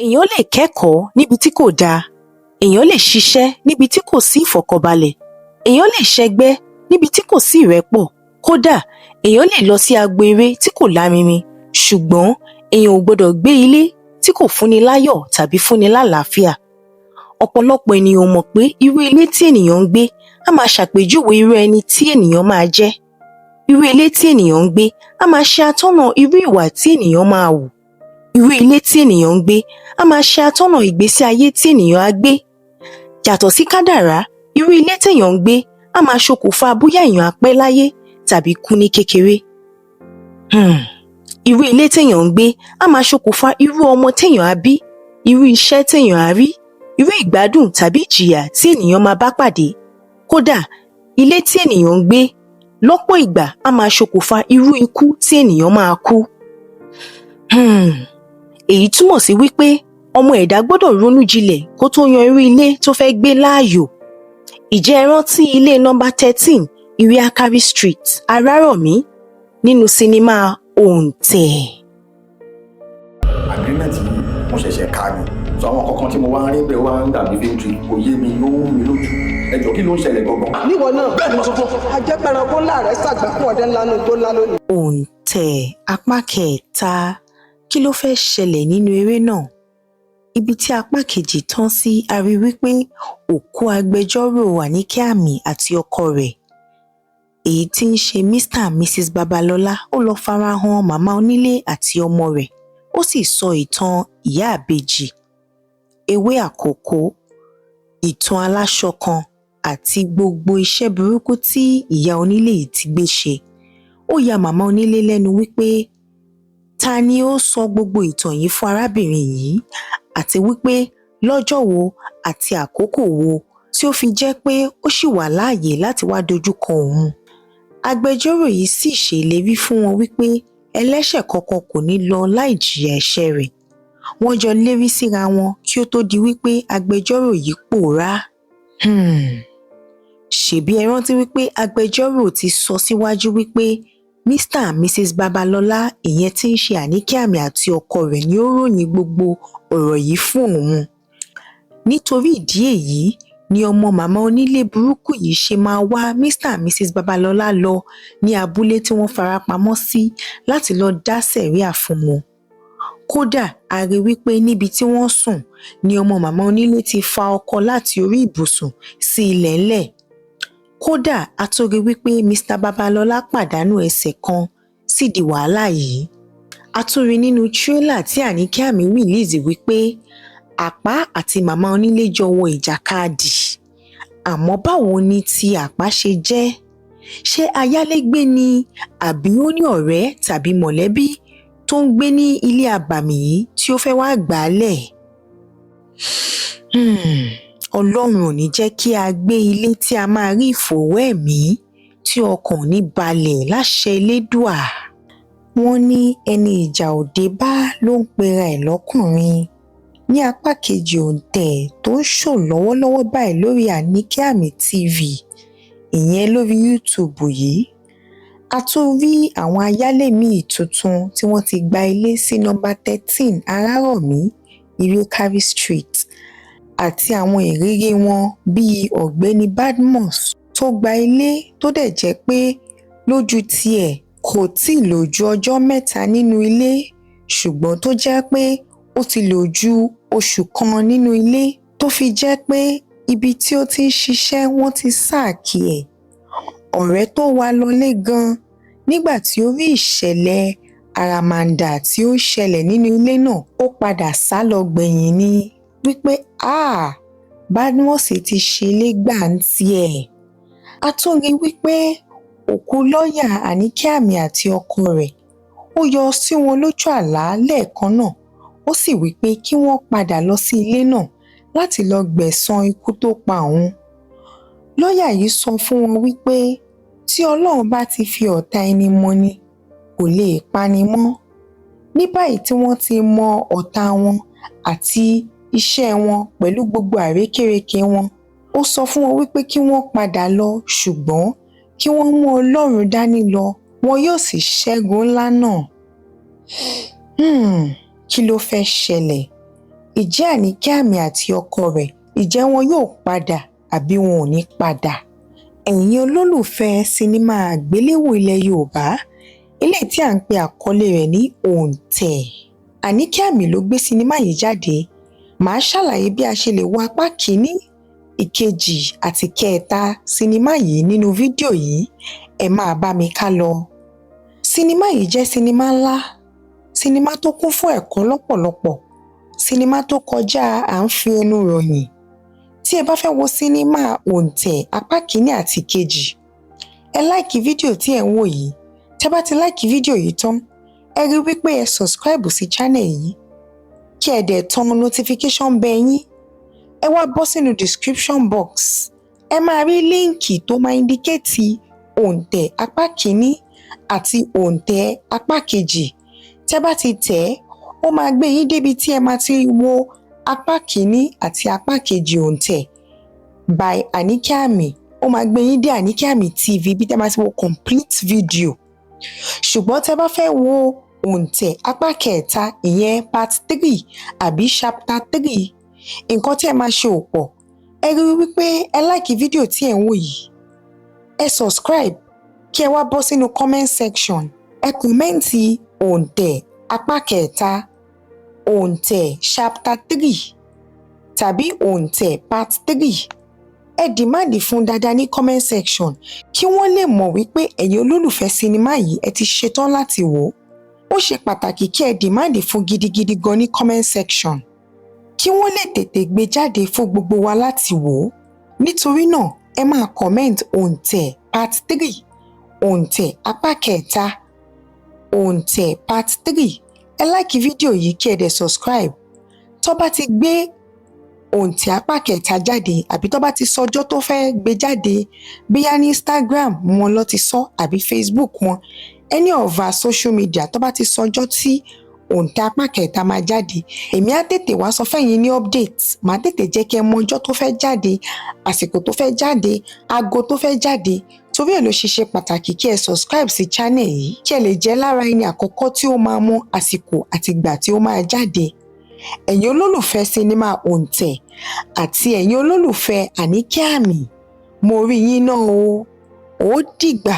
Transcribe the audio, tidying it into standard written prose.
Èèyàn lè kẹ́kọ̀ọ́ níbi tí kò dáa, èèyàn lè ṣiṣẹ́ níbi tí kò sí ìfọ̀kànbalẹ̀, èèyàn lè ṣẹgbẹ́ níbi tí kò sí ìrẹ́pọ̀, kódà èèyàn lè lọ sí agbo eré tí kò lárinrin, ṣùgbọ́n èèyàn ò gbọdọ̀ gbé ilé tí kò fúnni láyọ̀ tàbí fúnni lálàáfíà. Ọ̀pọ̀lọpọ̀ ènìyàn ò mọ̀ pé irú ilé tí ènìyàn ń gbé á máa ṣàpèjúwe irú ẹni tí ènìyàn máa jẹ́. Irú ilé tí ènìyàn ń gbé á máa ṣe atọ́nà irú ìwà tí ènìyàn máa hù. Irú ilé tí ènìyàn ń gbé á máa ṣe atọ́nà ìgbésí ayé tí ènìyàn á gbé. Yàtọ̀ sí kádàrá, irú ilé téèyàn ń gbé á máa ṣokùnfà bóyá èèyàn á pẹ́ láyé tàbí kú ní kékeré. Irú ilé téèyàn ń gbé á máa ṣokùnfà irú ọmọ téèyàn á bí, irú iṣẹ́ téèyàn á rí, irú ìgbádùn tàbí ìjìyà tí ènìyàn máa bá pàdé. Kódà, ilé tí ènìyàn ń gbé lọ́pọ̀ ìgbà á máa ṣokùnfà irú ikú tí ènìyàn máa kú. Èyí túmọ̀ sí wípé ọmọ ẹ̀dá gbọ́dọ̀ ronú jinlẹ̀ kó tó yan irú ilé tó fẹ́ gbé láàyò. Ìjẹ́ ẹ rántí ilé nọ́mbà 13 Iriakari Street, Arárọ̀mí nínú sinimá Òǹtẹ̀? Agreement yìí mo ṣẹ̀ṣẹ̀ ká ni, so àwọn kankan tí mo wá ń rí bẹ́ẹ̀ wá ń dàbí fíntì kò yé mi, ó ń mi lójú. Ẹ jọ̀ọ́ kí ló ń ṣẹlẹ̀ gangan? Níwọ náà Bẹ́ẹ̀ ni mo sọ fún ọ. ajẹ́pẹ̀ranko láàrẹ̀ ṣàgbákùn ọdẹ ńlá ní tó ńlá lónìí. Òǹtẹ̀ apá kẹta. Kí ló fẹ́ ṣẹlẹ̀ nínú eré náà? Ibi tí apá kejì tán sí, a rí wípé òkú agbẹjọ́rò Àníkẹ́-Àmì àti ọkọ rẹ̀, èyí tí ń ṣe Mr. and Mrs. Babalọ́lá, ó lọ farahàn màmá onílé àti ọmọ rẹ̀, ó sì sọ ìtàn ìyá àbèjì, ewé àkókò, ìtàn aláṣọ kan àti gbogbo iṣẹ́ burúkú tí ìyá onílé yìí ti gbé ṣe. Ó ya màmá onílé lẹ́nu wípé ta ni ó sọ gbogbo ìtàn yìí fún arábìnrin yìí, àti wípé lọ́jọ́ wo àti àkókò wo tí ó fi jẹ́ pé ó ṣì wà láàyè láti wá dojúkọ òun. Agbẹjọ́rò yìí sì ṣèlérí fún wọn wípé ẹlẹ́ṣẹ̀ kankan kò ní lọ láì jìyà ẹ̀ṣẹ̀ rẹ̀. Wọ́n jọ lérí síra wọn kí ó tó di wípé agbẹjọ́rò yìí pòórá. Ṣèbí ẹ rántí wípé agbẹjọ́rò ti sọ síwájú wípé Mr. and Mrs. Babalọ́lá, ìyẹn tí ń ṣe Àníkẹ́-Àmì àti ọkọ rẹ̀, ni ó ròyìn gbogbo ọ̀rọ̀ yìí fún òun. Nítorí ìdí èyí ni ọmọ màmá onílé burúkú yìí ṣe máa wá Mr. and Mrs. Babalọ́lá lọ ní abúlé tí wọ́n farapamọ́ sí láti lọ dá sẹ̀ríà fún wọn. Kódà a rí wípé níbi tí wọ́n sùn ni ọmọ màmá onílé ti fa ọkọ láti orí ibùsùn sí ilẹ̀ńlẹ̀. Kódà a tún rí wípé Mr. Babalọ́lá pàdánù ẹsẹ̀ kan sídìí wàhálà yìí. A tún rí nínú tírélà tí Àníkẹ́-Àmì rìlíìsì wípé Àpá àti màmá onílé jọ wọ ìjàkadì. Àmọ́ báwo ni ti Àpá ṣe jẹ́? Ṣé ayálégbé ni àbí ó ní ọ̀rẹ́ tàbí mọ̀lẹ́bí tó ń gbé ní ilé abàmì yìí tí ó fẹ́ wá gbà á lẹ̀? Ọlọ́run ò ní jẹ́ kí a gbé ilé tí a máa rí ìfòòró ẹ̀mí tí ọkàn ò ní balẹ̀ láṣẹ Elédùà. Wọ́n ní ẹni ìjà ò dé bá ló ń pera ẹ̀ lọ́kùnrin. Ní apá kejì Òǹtẹ̀ tó ń ṣò lọ́wọ́lọ́wọ́ báyìí lórí Àníkẹ́-Àmì TV, ìyẹn lórí YouTube yìí, a tún rí àwọn ayálé míì tuntun tí wọ́n ti gba ilé sí nọ́mbà 13 Arárọ̀mí, Iriakari Street, àti àwọn ìrírí wọn bíi ọ̀gbẹ́ni Badmus tó gba ilé tó dẹ̀ jẹ́ pé lójú tiẹ̀ kò tíì lò ju ọjọ́ 3 nínú ilé, ṣùgbọ́n tó jẹ́ pé ó ti lò ju oṣù kan nínú ilé, tó fi jẹ́ pé ibi tí ó ti ń ṣiṣẹ́ wọ́n ti sáàkì ẹ̀. Ọ̀rẹ́ tó wá lọlé gan nígbà tí ó rí ìṣẹ̀lẹ̀ àràmàǹdà tí ó ṣẹlẹ̀ nínú ilé náà, ó padà sá lọ gbẹ̀yìn ni wípé Badmus ti ṣelé gbà ń tiẹ̀. A tún rí wípé òkú lọ́ọ̀yà Àníkẹ́-Àmì àti ọkọ rẹ̀, ó yọ sí wọn lójú àlá lẹ́ẹ̀kan náà, ó sì wípé kí wọ́n padà lọ sí ilé náà láti lọ gbẹ̀san ikú tó pa òun. Lọ́ọ̀yà yìí sọ fún wọn wípé tí Ọlọ́run bá ti fi ọ̀tá ẹni mọni, kò lè pani mọ́. Ní báyìí tí wọ́n ti mọ ọ̀tá wọn àti iṣẹ́ wọn pẹ̀lú gbogbo àrékérekè wọn, ó sọ fún wọn wípé kí wọ́n padà lọ, ṣùgbọ́n kí wọ́n mú Ọlọ́run dání lọ, wọn yóò sì ṣẹ́gun ńlá náà. Kí ló fẹ́ ṣẹlẹ̀? Ìjẹ́ Àníkẹ́ Àmì àti ọkọ rẹ̀, ìjẹ́ wọn yóò padà àbí wọn ò ní padà? Ẹ̀yin olólùfẹ́ sinimá àgbéléwò ilẹ̀ Yorùbá, eléyìí tí à ń pe àkọlé rẹ̀ ní Òǹtẹ̀. Àníkẹ́ Àmì ló gbé sinimá yìí jáde. Màá ṣàlàyé bí a ṣe lè wo apá kìíní, ìkejì àti kẹta sinimá yìí nínú fídíò yìí. Ẹ máa bá mi ká lọ. Sinimá yìí jẹ́ sinimá ńlá, sinimá tó kún fún ẹ̀kọ́ lọ́pọ̀lọpọ̀, sinimá tó kọjá à ń fi ẹnu ròyìn. Tí ẹ bá fẹ́ wo sinimá Òǹtẹ̀ apá kìíní àti kejì, ẹ láìkì fídíò tí ẹ ń wò yìí. Tẹ́ bá ti láìkì fídíò yìí tán, ẹ rí wípé ẹ subscribe sí channel yìí, kí ẹ dẹ̀ tan notification bell yín. Ẹ wá bọ́ sínú description box, ẹ máa rí líǹkì tó máa indicate Òǹtẹ̀ apá kìíní àti Òǹtẹ̀ apá kejì. Tẹ́ bá ti tẹ̀ ẹ́, ó máa gbé yín débi tí ẹ máa ti wo apá kìíní àti apá kejì Òǹtẹ̀ by Àníkẹ́ Àmì. Ó máa gbé yín dé Àníkẹ́ Àmì TV bí tẹ́ máa ti wo complete video. Ṣùgbọ́n tẹ́ bá fẹ́ wo Òǹtẹ̀ apá kẹta, ìyẹn part 3 àbí chapter 3, nǹkan tí ẹ máa ṣe ò pọ̀. Ẹ rí wípé ẹ láìkì fídíò tí ẹ ń wò yìí, ẹ subscribe, kí ẹ wá bọ́ sínú comment section, ẹ kọ́mẹ́ǹtì Òǹtẹ̀ apá kẹta, Òǹtẹ̀ chapter 3 tàbí Òǹtẹ̀ part 3. Ẹ dìmáàdì fún dáadáa ní comment section kí wọ́n lè mọ̀ wípé ẹ̀yin olólùfẹ́ sinimá yìí ẹ ti ṣetán láti wò ó. Ó ṣe pàtàkì kí ẹ dìmáàdì fún gidigidi gan ní comment section kí wọ́n lè tètè gbé jáde fún gbogbo wa láti wò ó. Nítorí náà, ẹ máa comment Òǹtẹ̀ part 3, Òǹtẹ̀ apá kẹta, Òǹtẹ̀ part 3. Ẹ láìkì fídíò yìí kí ẹ dẹ̀ subscribe. Tó bá ti gbé Òǹtẹ̀ apá kẹta jáde àbí tó bá ti sọ ọjọ́ tó fẹ́ gbé jáde, bóyá ní Instagram wọn ló ti sọ àbí Facebook wọn, any of our social media, tó bá ti sọ ọjọ́ tí Òǹtẹ̀ apá kẹta máa jáde, èmi á tètè wá sọ fẹ́yìn ní update. Màá tètè jẹ́ kí ẹ mọ ọjọ́ tó fẹ́ jáde, àsìkò tó fẹ́ jáde, aago tó fẹ́ jáde. Torí ẹ̀ ló ṣe ṣe pàtàkì kí ẹ subscribe sí channel yìí kí ẹ lè jẹ́ lára ẹni àkọ́kọ́ tí ó máa mọ àsìkò àti ìgbà tí ó máa jáde. Ẹ̀yin olólùfẹ́ sinimá Òǹtẹ̀ àti ẹ̀yin olólùfẹ́ Àníkẹ́ Àmì, mo rí yín náà o. Ó dìgbà.